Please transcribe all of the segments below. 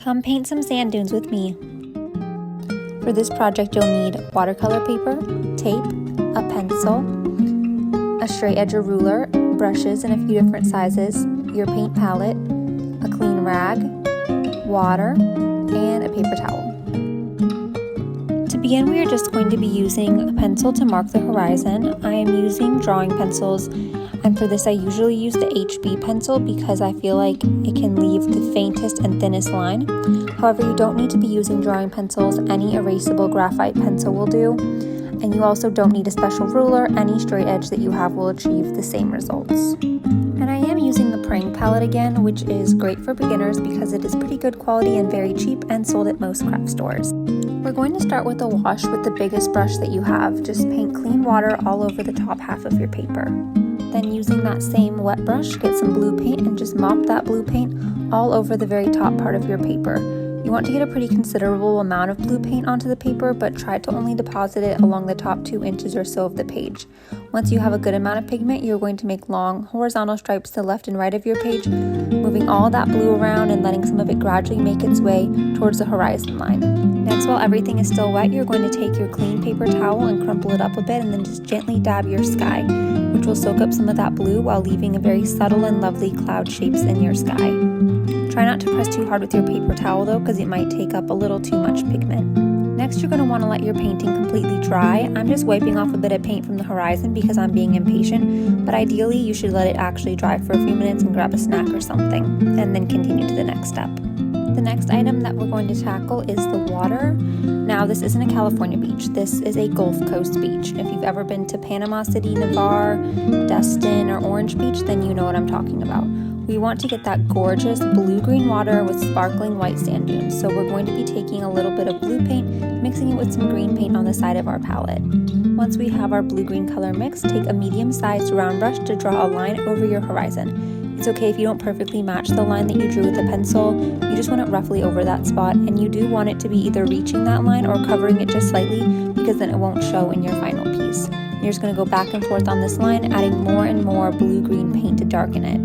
Come paint some sand dunes with me. For this project, you'll need watercolor paper, tape, a pencil, a straight edge ruler, brushes in a few different sizes, your paint palette, a clean rag, water, and a paper towel. To begin, we are just going to be using a pencil to mark the horizon. I am using drawing pencils, and for this I usually use the HB pencil because I feel like it can leave the faintest and thinnest line. However, you don't need to be using drawing pencils. Any erasable graphite pencil will do. And you also don't need a special ruler. Any straight edge that you have will achieve the same results. And I am using the Prang palette again, which is great for beginners because it is pretty good quality and very cheap and sold at most craft stores. We're going to start with a wash with the biggest brush that you have. Just paint clean water all over the top half of your paper. Then using that same wet brush, get some blue paint and just mop that blue paint all over the very top part of your paper. You want to get a pretty considerable amount of blue paint onto the paper, but try to only deposit it along the top 2 inches or so of the page. Once you have a good amount of pigment, you're going to make long horizontal stripes to the left and right of your page, moving all that blue around and letting some of it gradually make its way towards the horizon line. Next, while everything is still wet, you're going to take your clean paper towel and crumple it up a bit and then just gently dab your sky, which will soak up some of that blue while leaving a very subtle and lovely cloud shapes in your sky. Try not to press too hard with your paper towel though, because it might take up a little too much pigment. Next, you're going to want to let your painting completely dry. I'm just wiping off a bit of paint from the horizon because I'm being impatient, but ideally you should let it actually dry for a few minutes and grab a snack or something, and then continue to the next step. The next item that we're going to tackle is the water. Now, this isn't a California beach. This is a Gulf Coast beach. If you've ever been to Panama City, Navarre, Destin, or Orange Beach, then you know what I'm talking about. We want to get that gorgeous blue-green water with sparkling white sand dunes. So we're going to be taking a little bit of blue paint, mixing it with some green paint on the side of our palette. Once we have our blue-green color mixed, take a medium-sized round brush to draw a line over your horizon. It's okay if you don't perfectly match the line that you drew with a pencil. You just want it roughly over that spot, and you do want it to be either reaching that line or covering it just slightly, because then it won't show in your final piece. You're just going to go back and forth on this line, adding more and more blue-green paint to darken it.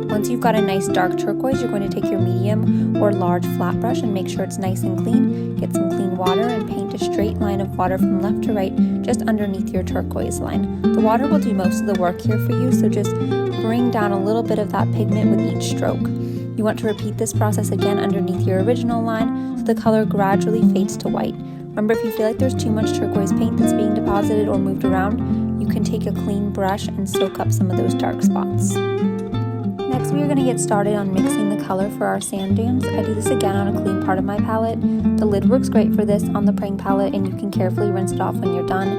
Once you've got a nice dark turquoise, you're going to take your medium or large flat brush and make sure it's nice and clean. Get some clean water and paint a straight line of water from left to right just underneath your turquoise line. The water will do most of the work here for you, so just bring down a little bit of that pigment with each stroke. You want to repeat this process again underneath your original line so the color gradually fades to white. Remember, if you feel like there's too much turquoise paint that's being deposited or moved around, you can take a clean brush and soak up some of those dark spots. Next, we are going to get started on mixing the color for our sand dunes. I do this again on a clean part of my palette. The lid works great for this on the Prang palette, and you can carefully rinse it off when you're done.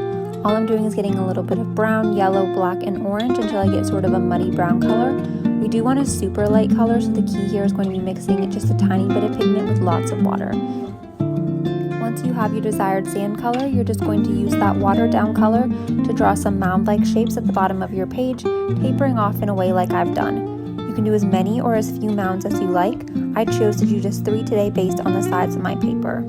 All I'm doing is getting a little bit of brown, yellow, black, and orange until I get sort of a muddy brown color. We do want a super light color, so the key here is going to be mixing just a tiny bit of pigment with lots of water. Once you have your desired sand color, you're just going to use that watered down color to draw some mound-like shapes at the bottom of your page, tapering off in a way like I've done. You can do as many or as few mounds as you like. I chose to do just 3 today based on the size of my paper.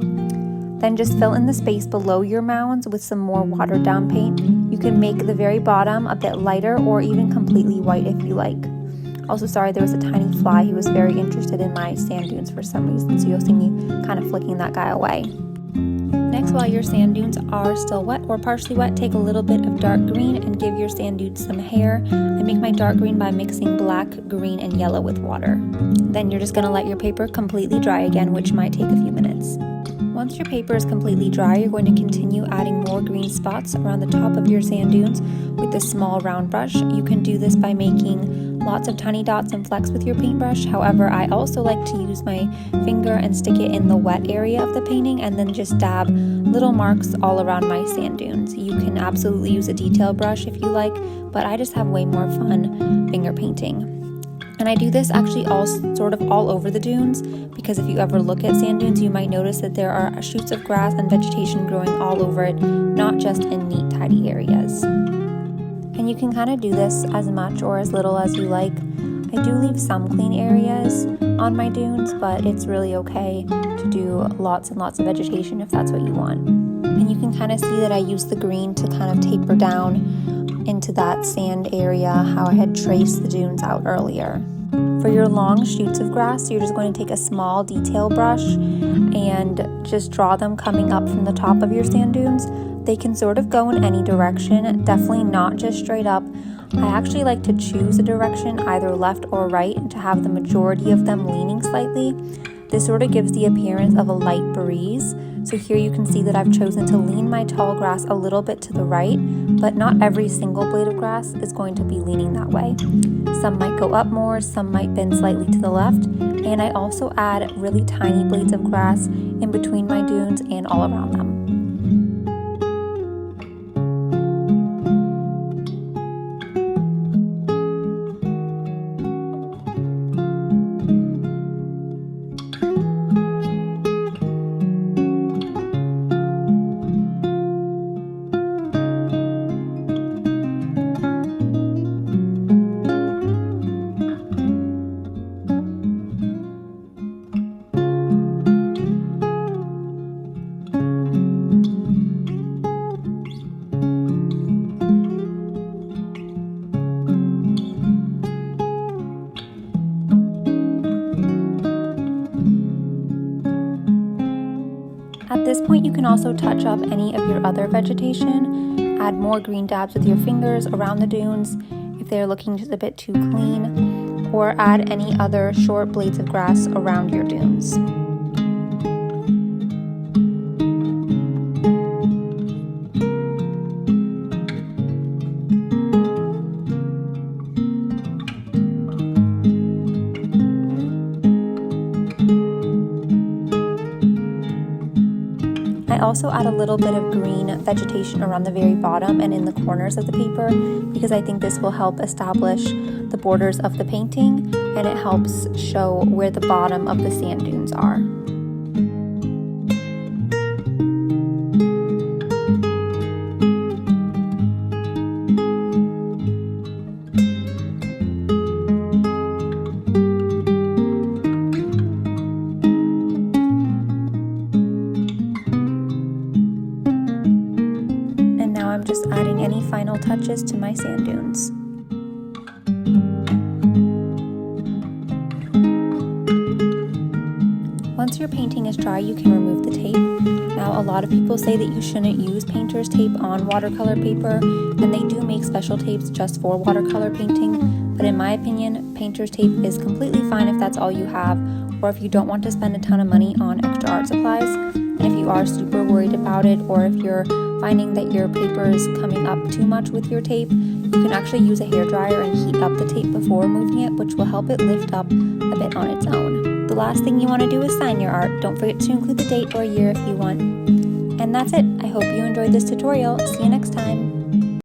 Then just fill in the space below your mounds with some more watered down paint. You can make the very bottom a bit lighter or even completely white if you like. Also, sorry, there was a tiny fly who was very interested in my sand dunes for some reason, so you'll see me kind of flicking that guy away. Next, while your sand dunes are still wet or partially wet, take a little bit of dark green and give your sand dunes some hair. I make my dark green by mixing black, green, and yellow with water. Then you're just going to let your paper completely dry again, which might take a few minutes. Once your paper is completely dry, you're going to continue adding more green spots around the top of your sand dunes with a small round brush. You can do this by making lots of tiny dots and flecks with your paintbrush. However, I also like to use my finger and stick it in the wet area of the painting and then just dab little marks all around my sand dunes. You can absolutely use a detail brush if you like, but I just have way more fun finger painting. And I do this actually all over the dunes, because if you ever look at sand dunes, you might notice that there are shoots of grass and vegetation growing all over it, not just in neat, tidy areas. And you can kind of do this as much or as little as you like. I do leave some clean areas on my dunes, but it's really okay to do lots and lots of vegetation if that's what you want. And you can kind of see that I use the green to kind of taper down into that sand area, how I had traced the dunes out earlier. For your long shoots of grass, you're just going to take a small detail brush and just draw them coming up from the top of your sand dunes. They can sort of go in any direction, definitely not just straight up. I actually like to choose a direction, either left or right, to have the majority of them leaning slightly. This sort of gives the appearance of a light breeze. So here you can see that I've chosen to lean my tall grass a little bit to the right, but not every single blade of grass is going to be leaning that way. Some might go up more, some might bend slightly to the left, and I also add really tiny blades of grass in between my dunes and all around them. At this point, you can also touch up any of your other vegetation, add more green dabs with your fingers around the dunes if they're looking just a bit too clean, or add any other short blades of grass around your dunes. I also add a little bit of green vegetation around the very bottom and in the corners of the paper because I think this will help establish the borders of the painting, and it helps show where the bottom of the sand dunes are. I'm just adding any final touches to my sand dunes. Once your painting is dry, you can remove the tape. Now, a lot of people say that you shouldn't use painter's tape on watercolor paper, and they do make special tapes just for watercolor painting, but in my opinion, painter's tape is completely fine if that's all you have, or if you don't want to spend a ton of money on extra art supplies. And if you are super worried about it, or if you're finding that your paper is coming up too much with your tape, you can actually use a hairdryer and heat up the tape before moving it, which will help it lift up a bit on its own. The last thing you want to do is sign your art. Don't forget to include the date or year if you want. And that's it. I hope you enjoyed this tutorial. See you next time.